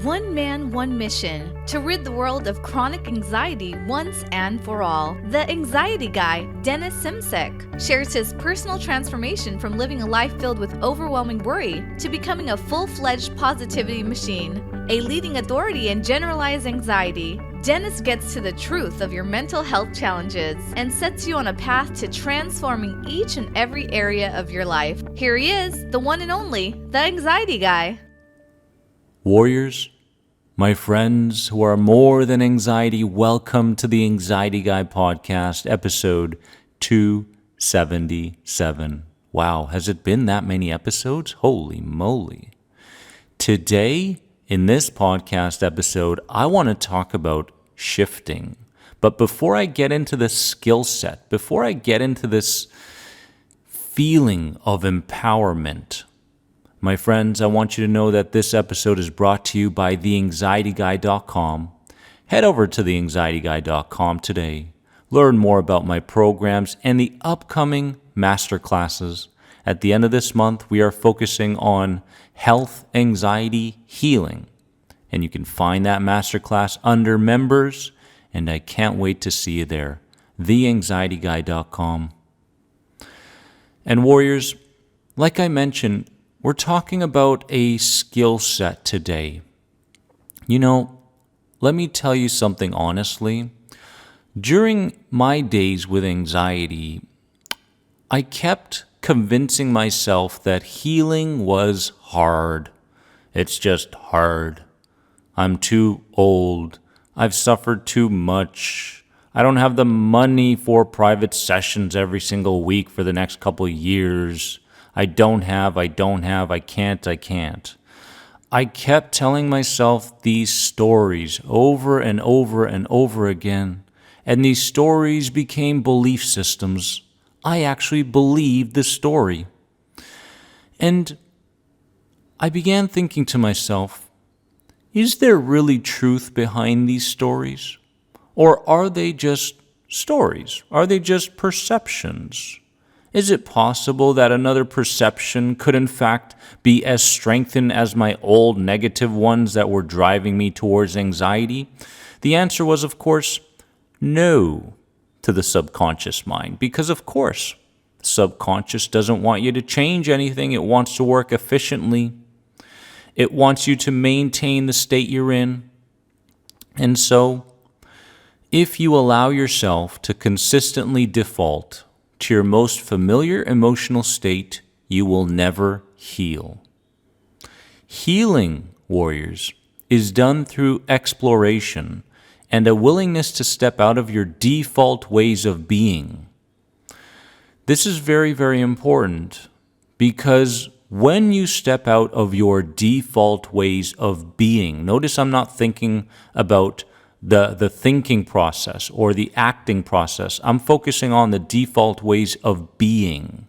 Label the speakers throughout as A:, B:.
A: One man, one mission, to rid the world of chronic anxiety once and for all. The Anxiety Guy, Dennis Simsek, shares his personal transformation from living a life filled with overwhelming worry to becoming a full-fledged positivity machine, a leading authority in generalized anxiety. Dennis gets to the truth of your mental health challenges and sets you on a path to transforming each and every area of your life. Here he is, the one and only, the Anxiety Guy.
B: Warriors, my friends who are more than anxiety, welcome to the Anxiety Guy podcast, episode 277. Wow, has it been that many episodes? Holy moly. Today, in this podcast episode, I want to talk about shifting. But before I get into the skill set, before I get into this feeling of empowerment, my friends, I want you to know that this episode is brought to you by theanxietyguy.com. Head over to theanxietyguy.com today. Learn more about my programs and the upcoming masterclasses. At the end of this month, we are focusing on health, anxiety, healing. And you can find that masterclass under members, and I can't wait to see you there. theanxietyguy.com. And warriors, like I mentioned, we're talking about a skill set today. You know, let me tell you something honestly. During my days with anxiety, I kept convincing myself that healing was hard. It's just hard. I'm too old. I've suffered too much. I don't have the money for private sessions every single week for the next couple of years. I can't. I kept telling myself these stories over and over and over again, and these stories became belief systems. I actually believed the story. And I began thinking to myself, is there really truth behind these stories? Or are they just stories? Are they just perceptions? Is it possible that another perception could in fact be as strengthened as my old negative ones that were driving me towards anxiety? The answer was, of course, no to the subconscious mind, because of course, the subconscious doesn't want you to change anything. It wants to work efficiently. It wants you to maintain the state you're in. And so, if you allow yourself to consistently default to your most familiar emotional state, you will never heal. Healing, warriors, is done through exploration and a willingness to step out of your default ways of being. This is very, very important because when you step out of your default ways of being, notice I'm not thinking about the thinking process or the acting process. I'm focusing on the default ways of being,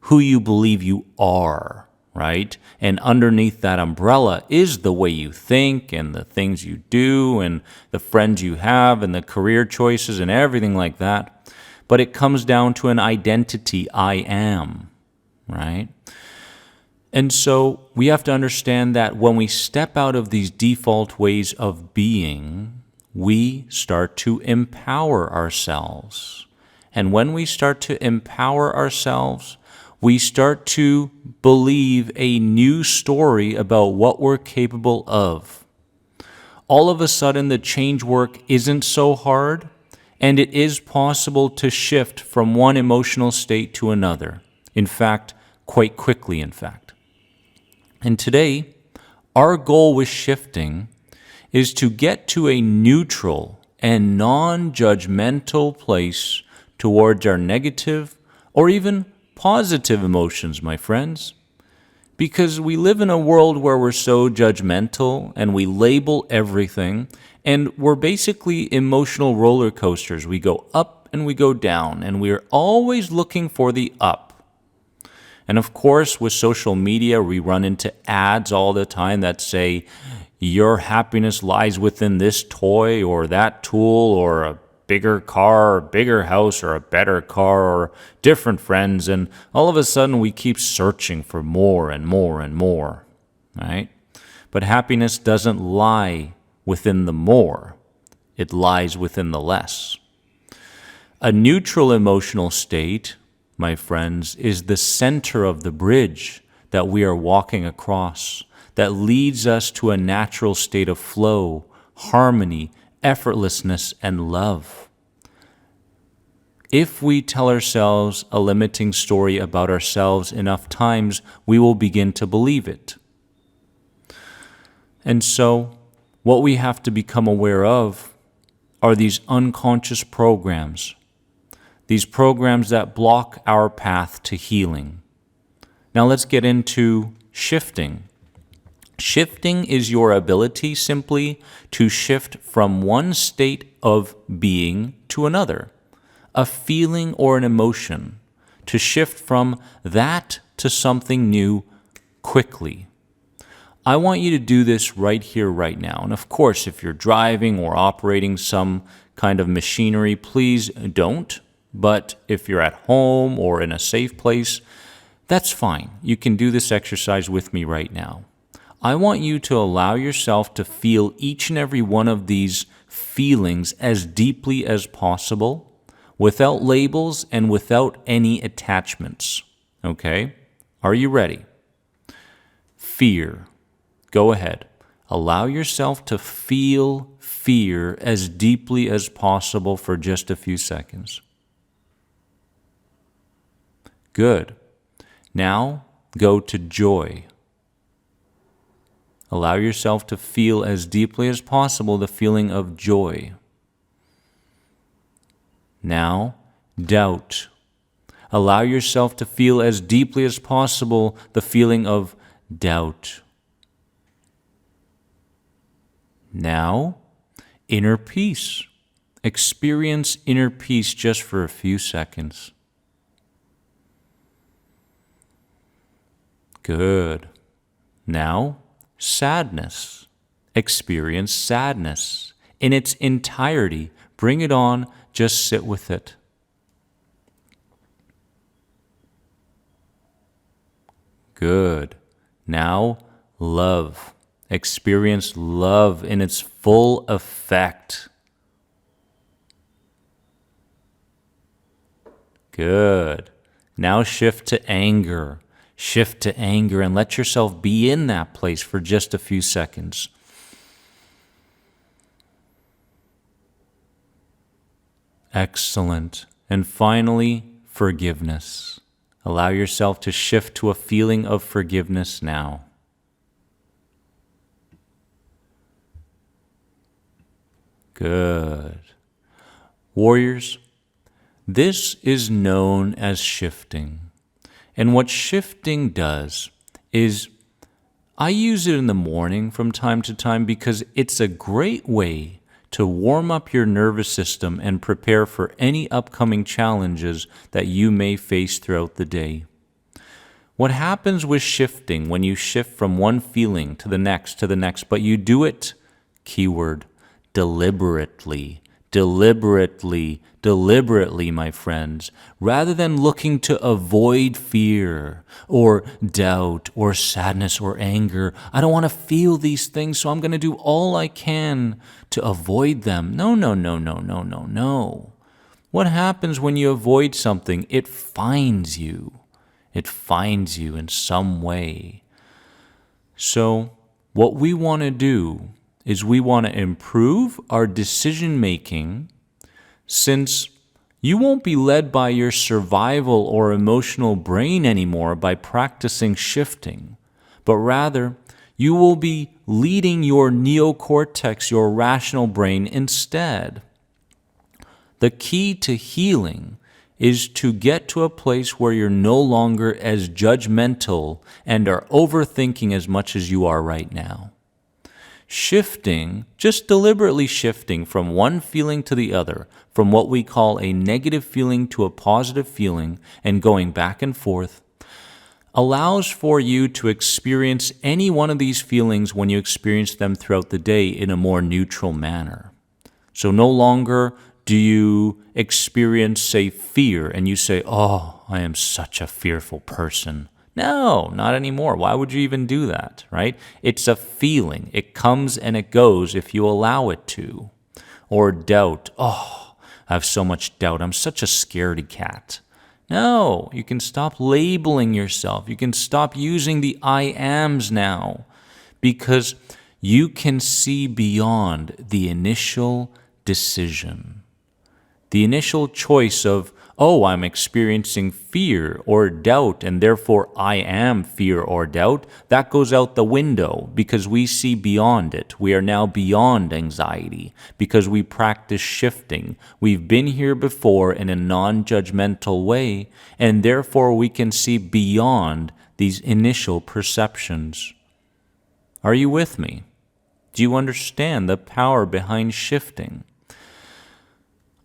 B: who you believe you are, right? And underneath that umbrella is the way you think and the things you do and the friends you have and the career choices and everything like that. But it comes down to an identity, I am, right? And so we have to understand that when we step out of these default ways of being, we start to empower ourselves. And when we start to empower ourselves, we start to believe a new story about what we're capable of. All of a sudden, the change work isn't so hard, and it is possible to shift from one emotional state to another. In fact, quite quickly, in fact. And today, our goal with shifting is to get to a neutral and non-judgmental place towards our negative or even positive emotions, my friends. Because we live in a world where we're so judgmental and we label everything, and we're basically emotional roller coasters. We go up and we go down, and we're always looking for the up. And of course, with social media, we run into ads all the time that say, your happiness lies within this toy or that tool or a bigger car or a bigger house or a better car or different friends. And all of a sudden we keep searching for more and more and more, right? But happiness doesn't lie within the more. It lies within the less. A neutral emotional state, my friends, is the center of the bridge that we are walking across that leads us to a natural state of flow, harmony, effortlessness, and love. If we tell ourselves a limiting story about ourselves enough times, we will begin to believe it. And so, what we have to become aware of are these unconscious programs, these programs that block our path to healing. Now let's get into shifting. Shifting is your ability simply to shift from one state of being to another, a feeling or an emotion, to shift from that to something new quickly. I want you to do this right here, right now. And of course, if you're driving or operating some kind of machinery, please don't. But if you're at home or in a safe place, that's fine. You can do this exercise with me right now. I want you to allow yourself to feel each and every one of these feelings as deeply as possible, without labels and without any attachments. Okay? Are you ready? Fear. Go ahead. Allow yourself to feel fear as deeply as possible for just a few seconds. Good. Now, go to joy. Allow yourself to feel as deeply as possible the feeling of joy. Now, doubt. Allow yourself to feel as deeply as possible the feeling of doubt. Now, inner peace. Experience inner peace just for a few seconds. Good. Now, sadness. Experience sadness in its entirety. Bring it on, just sit with it. Good. Now, love. Experience love in its full effect. Good. Now shift to anger. Shift to anger and let yourself be in that place for just a few seconds. Excellent. And finally, forgiveness. Allow yourself to shift to a feeling of forgiveness now. Good. Warriors, this is known as shifting. And what shifting does is, I use it in the morning from time to time because it's a great way to warm up your nervous system and prepare for any upcoming challenges that you may face throughout the day. What happens with shifting when you shift from one feeling to the next, but you do it, keyword, deliberately, my friends, rather than looking to avoid fear or doubt or sadness or anger. I don't want to feel these things, so I'm going to do all I can to avoid them. No. What happens when you avoid something? It finds you. It finds you in some way. So what we want to do is we want to improve our decision-making, since you won't be led by your survival or emotional brain anymore by practicing shifting, but rather you will be leading your neocortex, your rational brain, instead. The key to healing is to get to a place where you're no longer as judgmental and are overthinking as much as you are right now. Shifting, just deliberately shifting from one feeling to the other, from what we call a negative feeling to a positive feeling, and going back and forth, allows for you to experience any one of these feelings when you experience them throughout the day in a more neutral manner. So no longer do you experience, say, fear, and you say, "Oh, I am such a fearful person." No, not anymore. Why would you even do that, right? It's a feeling. It comes and it goes if you allow it to. Or doubt. Oh, I have so much doubt. I'm such a scaredy cat. No, you can stop labeling yourself. You can stop using the I ams now because you can see beyond the initial decision. The initial choice of, oh, I'm experiencing fear or doubt, and therefore I am fear or doubt, that goes out the window because we see beyond it. We are now beyond anxiety because we practice shifting. We've been here before in a non-judgmental way, and therefore we can see beyond these initial perceptions. Are you with me? Do you understand the power behind shifting?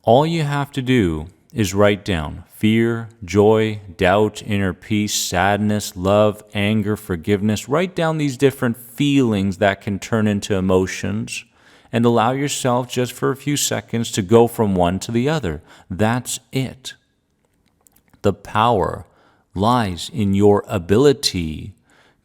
B: All you have to do is write down fear, joy, doubt, inner peace, sadness, love, anger, forgiveness. Write down these different feelings that can turn into emotions and allow yourself just for a few seconds to go from one to the other. That's it. The power lies in your ability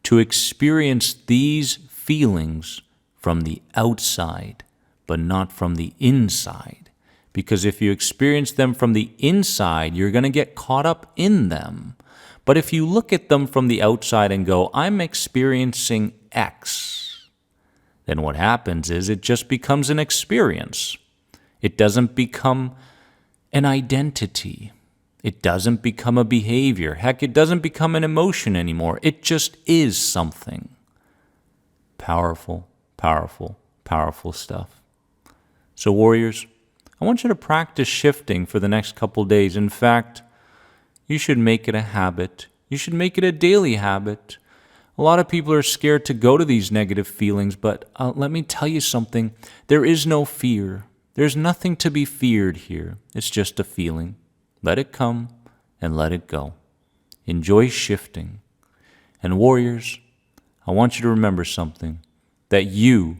B: to experience these feelings from the outside, but not from the inside. Because if you experience them from the inside, you're going to get caught up in them. But if you look at them from the outside and go, I'm experiencing X, then what happens is it just becomes an experience. It doesn't become an identity. It doesn't become a behavior. Heck, it doesn't become an emotion anymore. It just is something. Powerful, powerful, powerful stuff. So warriors, I want you to practice shifting for the next couple days. In fact, you should make it a habit. You should make it a daily habit. A lot of people are scared to go to these negative feelings, but let me tell you something. There is no fear. There's nothing to be feared here. It's just a feeling. Let it come and let it go. Enjoy shifting. And warriors, I want you to remember something, that you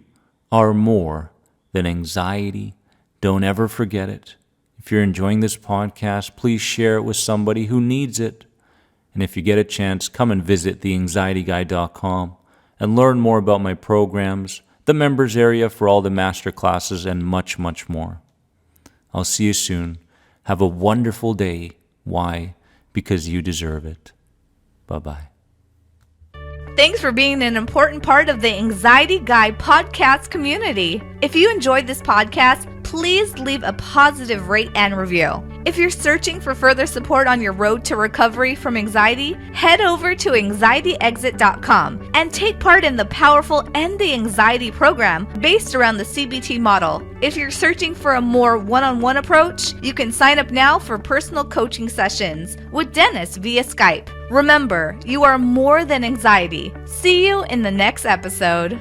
B: are more than anxiety. Don't ever forget it. If you're enjoying this podcast, please share it with somebody who needs it. And if you get a chance, come and visit theanxietyguy.com and learn more about my programs, the members area for all the master classes, and much, much more. I'll see you soon. Have a wonderful day. Why? Because you deserve it. Bye-bye.
A: Thanks for being an important part of the Anxiety Guy podcast community. If you enjoyed this podcast, please leave a positive rate and review. If you're searching for further support on your road to recovery from anxiety, head over to anxietyexit.com and take part in the powerful End the Anxiety program based around the CBT model. If you're searching for a more one-on-one approach, you can sign up now for personal coaching sessions with Dennis via Skype. Remember, you are more than anxiety. See you in the next episode.